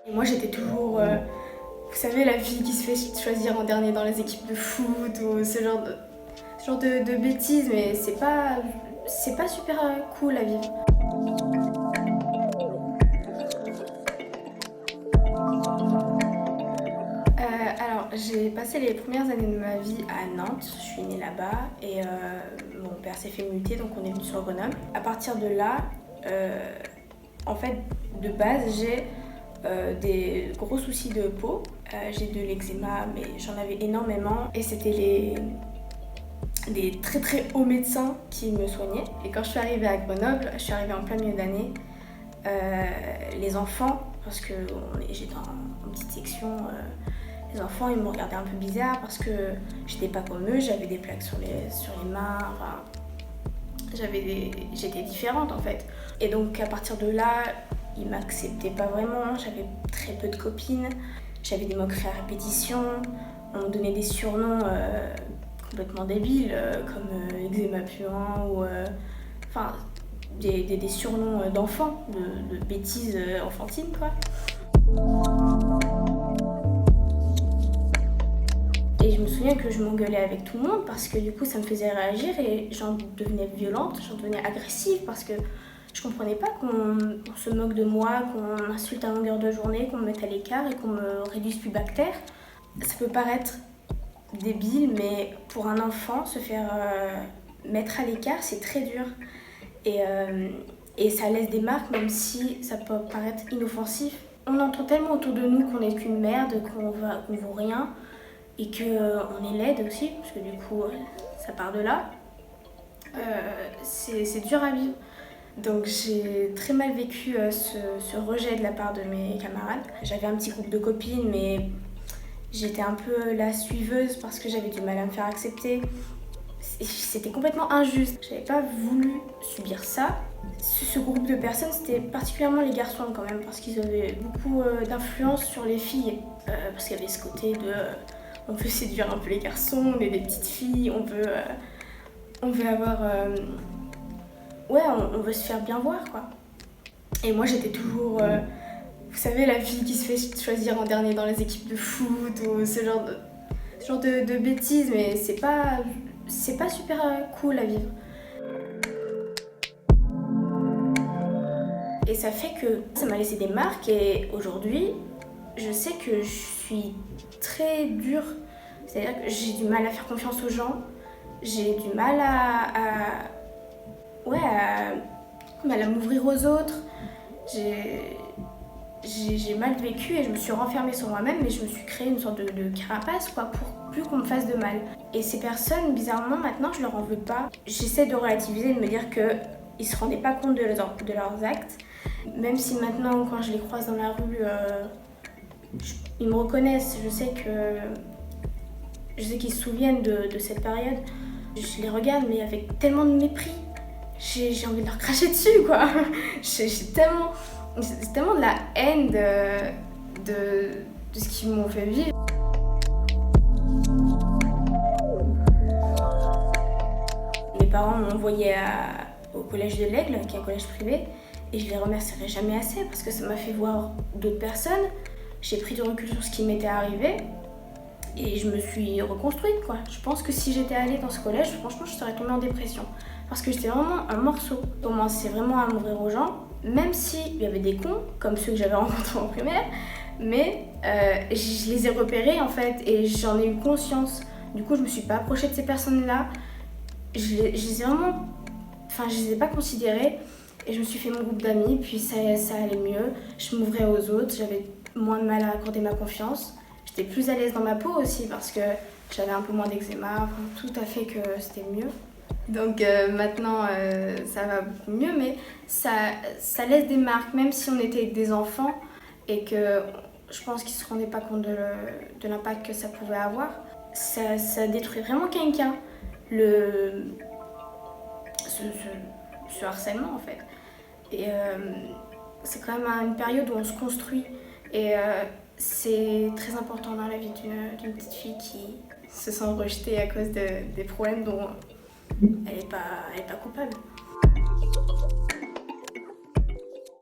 Et moi j'étais toujours, vous savez, la fille qui se fait choisir en dernier dans les équipes de foot ou ce genre de bêtises, mais c'est pas super cool à vivre. Alors, j'ai passé les premières années de ma vie à Nantes, je suis née là-bas et mon père s'est fait muter donc on est venu sur Grenoble. À partir de là, en fait, de base, j'ai des gros soucis de peau. J'ai de l'eczéma, mais j'en avais énormément et c'était des très très hauts médecins qui me soignaient. Et quand je suis arrivée à Grenoble, je suis arrivée en plein milieu d'année, les enfants, parce que j'étais en petite section, les enfants ils me regardaient un peu bizarre parce que j'étais pas comme eux, j'avais des plaques sur les mains, enfin, j'étais différente en fait. Et donc à partir de là, ils m'acceptaient pas vraiment, j'avais très peu de copines, j'avais des moqueries à répétition, on me donnait des surnoms complètement débiles comme eczéma puant ou enfin des surnoms d'enfants, de bêtises enfantines quoi. Et je me souviens que je m'engueulais avec tout le monde parce que du coup ça me faisait réagir et j'en devenais violente, j'en devenais agressive parce que je comprenais pas qu'on se moque de moi, qu'on m'insulte à longueur de journée, qu'on me mette à l'écart et qu'on me réduise plus bactère. Ça peut paraître débile, mais pour un enfant, se faire mettre à l'écart, c'est très dur. Et ça laisse des marques, même si ça peut paraître inoffensif. On entend tellement autour de nous qu'on n'est qu'une merde, qu'on vaut rien, et qu'on est laide aussi, parce que du coup, ça part de là. C'est dur à vivre. Donc j'ai très mal vécu ce rejet de la part de mes camarades. J'avais un petit groupe de copines, mais j'étais un peu la suiveuse parce que j'avais du mal à me faire accepter. C'était complètement injuste. J'avais pas voulu subir ça. Ce groupe de personnes, c'était particulièrement les garçons quand même, parce qu'ils avaient beaucoup d'influence sur les filles. Parce qu'il y avait ce côté de... on veut séduire un peu les garçons, on est des petites filles, on veut avoir... ouais, on veut se faire bien voir, quoi. Et moi, j'étais toujours... vous savez, la fille qui se fait choisir en dernier dans les équipes de foot ou ce genre de bêtises, mais c'est pas super cool à vivre. Et ça fait que ça m'a laissé des marques et aujourd'hui, je sais que je suis très dure. C'est-à-dire que j'ai du mal à faire confiance aux gens, j'ai du mal à m'ouvrir aux autres. J'ai mal vécu et je me suis renfermée sur moi-même, mais je me suis créée une sorte de carapace quoi, pour plus qu'on me fasse de mal. Et ces personnes, bizarrement, maintenant, je leur en veux pas. J'essaie de relativiser, de me dire qu'ils se rendaient pas compte de leurs actes. Même si maintenant, quand je les croise dans la rue, ils me reconnaissent. Je sais qu'ils se souviennent de cette période. Je les regarde, mais avec tellement de mépris. J'ai envie de leur cracher dessus, quoi. C'est tellement de la haine de ce qu'ils m'ont fait vivre. Mes parents m'ont envoyée au collège de l'Aigle, qui est un collège privé, et je les remercierai jamais assez parce que ça m'a fait voir d'autres personnes. J'ai pris du recul sur ce qui m'était arrivé et je me suis reconstruite, quoi. Je pense que si j'étais allée dans ce collège, franchement, je serais tombée en dépression. Parce que j'étais vraiment un morceau. J'ai commencé vraiment à m'ouvrir aux gens, même s'il y avait des cons, comme ceux que j'avais rencontrés en primaire, mais je les ai repérés en fait et j'en ai eu conscience. Du coup, je me suis pas approchée de ces personnes-là. Je les ai vraiment... Enfin, je les ai pas considérées et je me suis fait mon groupe d'amis, puis ça allait mieux. Je m'ouvrais aux autres, j'avais moins de mal à accorder ma confiance. J'étais plus à l'aise dans ma peau aussi parce que j'avais un peu moins d'eczéma, enfin, tout a fait que c'était mieux. Donc maintenant ça va beaucoup mieux, mais ça laisse des marques, même si on était avec des enfants et que je pense qu'ils ne se rendaient pas compte de l'impact que ça pouvait avoir. Ça détruit vraiment quelqu'un, ce harcèlement en fait. Et c'est quand même une période où on se construit et c'est très important dans la vie d'une petite fille qui se sent rejetée à cause des problèmes dont elle n'est pas coupable.